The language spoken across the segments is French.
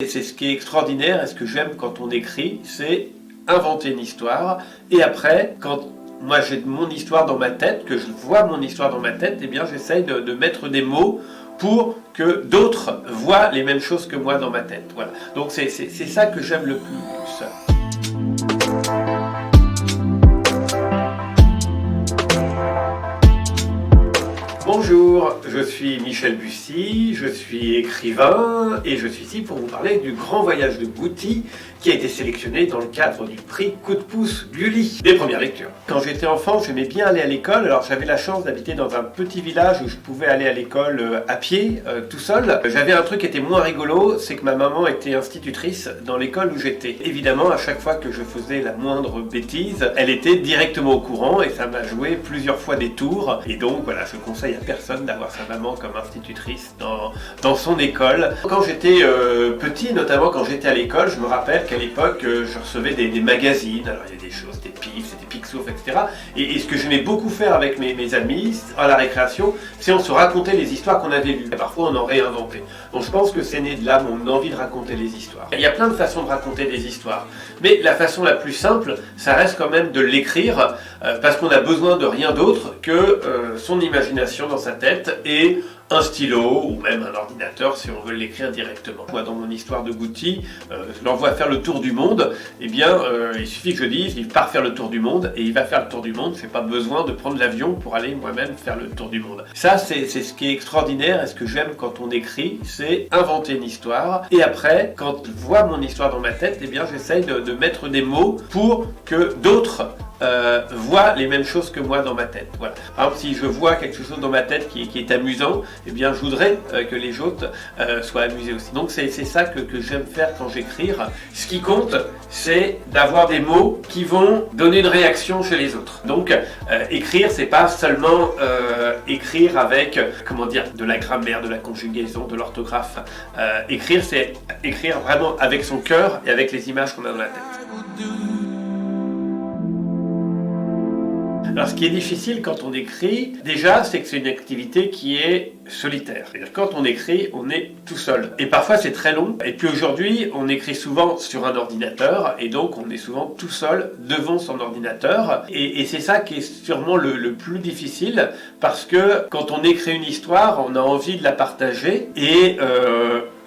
Et c'est ce qui est extraordinaire et ce que j'aime quand on écrit, c'est inventer une histoire. Et après, quand moi j'ai mon histoire dans ma tête, que je vois mon histoire dans ma tête, eh bien j'essaye de mettre des mots pour que d'autres voient les mêmes choses que moi dans ma tête. Voilà. Donc c'est ça que j'aime le plus. Bonjour, je suis Michel Bussy, je suis écrivain et je suis ici pour vous parler du grand voyage de Gouty qui a été sélectionné dans le cadre du prix Coup de pouce Gulli des premières lectures. Quand j'étais enfant, j'aimais bien aller à l'école, alors j'avais la chance d'habiter dans un petit village où je pouvais aller à l'école à pied, tout seul. J'avais un truc qui était moins rigolo, c'est que ma maman était institutrice dans l'école où j'étais. Évidemment, à chaque fois que je faisais la moindre bêtise, elle était directement au courant et ça m'a joué plusieurs fois des tours. Et donc voilà, je conseille à personne d'avoir sa maman comme institutrice dans son école. Quand j'étais petit, notamment quand j'étais à l'école, je me rappelle qu'à l'époque, je recevais des magazines. Alors il y a des choses, des Pif, des Picsou, etc. Et ce que j'aimais beaucoup faire avec mes amis à la récréation, c'est on se racontait les histoires qu'on avait lues. Et parfois on en réinventait. Donc je pense que c'est né de là mon envie de raconter les histoires. Il y a plein de façons de raconter des histoires. Mais la façon la plus simple, ça reste quand même de l'écrire, parce qu'on a besoin de rien d'autre que son imagination dans sa tête et un stylo ou même un ordinateur si on veut l'écrire directement. Moi, dans mon histoire de Gouty, je l'envoie faire le tour du monde. Eh bien, il suffit que je dise, il part faire le tour du monde et il va faire le tour du monde. Je n'ai pas besoin de prendre l'avion pour aller moi-même faire le tour du monde. Ça, c'est ce qui est extraordinaire et ce que j'aime quand on écrit, c'est inventer une histoire. Et après, quand je vois mon histoire dans ma tête, eh bien, j'essaye de mettre des mots pour que d'autres voient les mêmes choses que moi dans ma tête. Voilà. Par exemple, si je vois quelque chose dans ma tête qui est amusant, eh bien je voudrais que les autres soient amusés aussi. Donc c'est ça que j'aime faire quand j'écris. Ce qui compte, c'est d'avoir des mots qui vont donner une réaction chez les autres. Donc écrire, c'est pas seulement écrire avec, comment dire, de la grammaire, de la conjugaison, de l'orthographe. Écrire, c'est écrire vraiment avec son cœur et avec les images qu'on a dans la tête. Alors ce qui est difficile quand on écrit, déjà, c'est que c'est une activité qui est solitaire. C'est-à-dire quand on écrit, on est tout seul. Et parfois c'est très long. Et puis aujourd'hui, on écrit souvent sur un ordinateur et donc on est souvent tout seul devant son ordinateur. Et c'est ça qui est sûrement le plus difficile parce que quand on écrit une histoire, on a envie de la partager et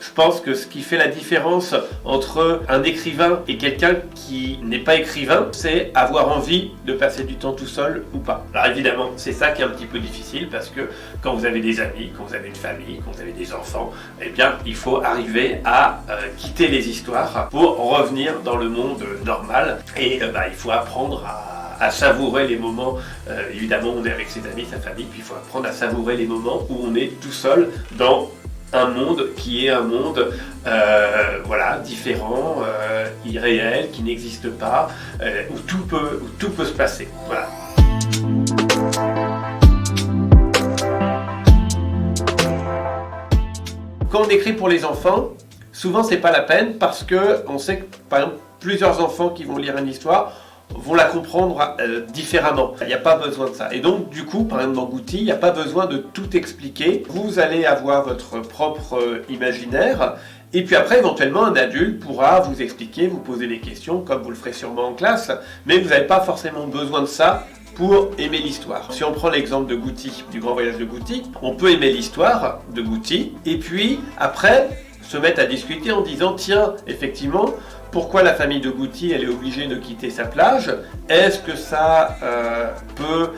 je pense que ce qui fait la différence entre un écrivain et quelqu'un qui n'est pas écrivain, c'est avoir envie de passer du temps tout seul ou pas. Alors évidemment, c'est ça qui est un petit peu difficile parce que quand vous avez des amis, quand vous avez une famille, quand vous avez des enfants, eh bien, il faut arriver à quitter les histoires pour revenir dans le monde normal. Et il faut apprendre à savourer les moments, évidemment on est avec ses amis, sa famille, puis il faut apprendre à savourer les moments où on est tout seul dans un monde qui est un monde différent, irréel, qui n'existe pas, où tout peut se passer. Voilà. Quand on écrit pour les enfants, souvent c'est pas la peine parce que on sait que par exemple plusieurs enfants qui vont lire une histoire vont la comprendre différemment. Il n'y a pas besoin de ça. Et donc, du coup, par exemple dans Gouty, il n'y a pas besoin de tout expliquer. Vous allez avoir votre propre imaginaire. Et puis après, éventuellement, un adulte pourra vous expliquer, vous poser des questions, comme vous le ferez sûrement en classe. Mais vous n'avez pas forcément besoin de ça pour aimer l'histoire. Si on prend l'exemple de Gouty, du grand voyage de Gouty, on peut aimer l'histoire de Gouty. Et puis, après, se mettre à discuter en disant, tiens, effectivement, pourquoi la famille de Gouty elle est obligée de quitter sa plage? Est-ce que ça peut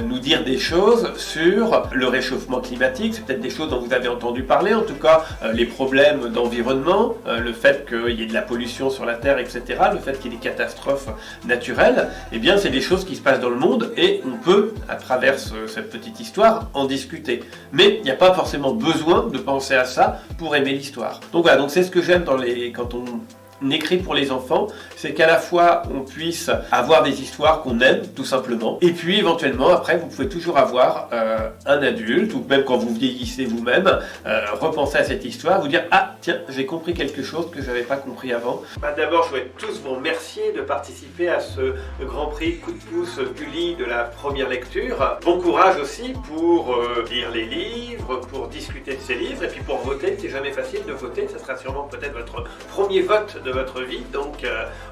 nous dire des choses sur le réchauffement climatique? C'est peut-être des choses dont vous avez entendu parler, en tout cas les problèmes d'environnement, le fait qu'il y ait de la pollution sur la Terre, etc., le fait qu'il y ait des catastrophes naturelles, eh bien c'est des choses qui se passent dans le monde et on peut, à travers cette petite histoire, en discuter. Mais il n'y a pas forcément besoin de penser à ça pour aimer l'histoire. Donc voilà, donc c'est ce que j'aime quand on écrit pour les enfants, c'est qu'à la fois on puisse avoir des histoires qu'on aime tout simplement, et puis éventuellement après vous pouvez toujours avoir un adulte, ou même quand vous vieillissez vous-même, repenser à cette histoire, vous dire ah tiens j'ai compris quelque chose que je n'avais pas compris avant. D'abord je voudrais tous vous remercier de participer à ce grand prix coup de pouce Gulli de la première lecture. Bon courage aussi pour lire les livres, pour discuter de ces livres, et puis pour voter. C'est jamais facile de voter, ça sera sûrement peut-être votre premier vote de votre vie, donc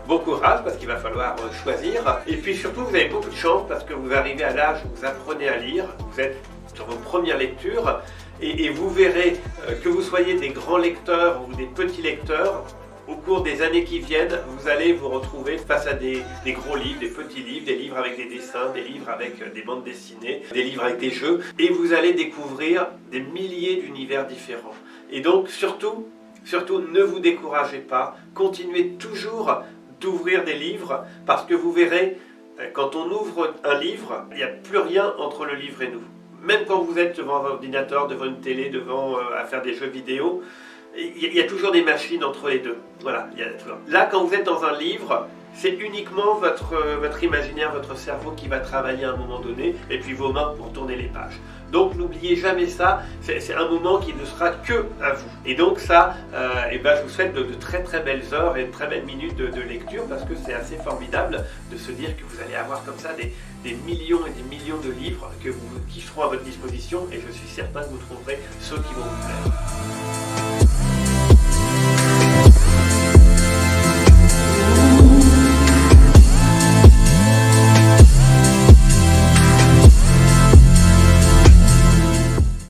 bon courage parce qu'il va falloir choisir. Et puis surtout vous avez beaucoup de chance parce que vous arrivez à l'âge où vous apprenez à lire, vous êtes sur vos premières lectures, et vous verrez que vous soyez des grands lecteurs ou des petits lecteurs, au cours des années qui viennent, vous allez vous retrouver face à des gros livres, des petits livres, des livres avec des dessins, des livres avec des bandes dessinées, des livres avec des jeux, et vous allez découvrir des milliers d'univers différents. Et donc surtout, ne vous découragez pas, continuez toujours d'ouvrir des livres, parce que vous verrez, quand on ouvre un livre, il n'y a plus rien entre le livre et nous. Même quand vous êtes devant un ordinateur, devant une télé, à faire des jeux vidéo, il y a toujours des machines entre les deux. Voilà, là, quand vous êtes dans un livre, c'est uniquement votre imaginaire, votre cerveau qui va travailler à un moment donné, et puis vos mains pour tourner les pages. Donc n'oubliez jamais ça, c'est un moment qui ne sera que à vous. Et donc ça, je vous souhaite de très très belles heures et de très belles minutes de lecture, parce que c'est assez formidable de se dire que vous allez avoir comme ça des millions et des millions de livres qui seront à votre disposition, et je suis certain que vous trouverez ceux qui vont vous plaire.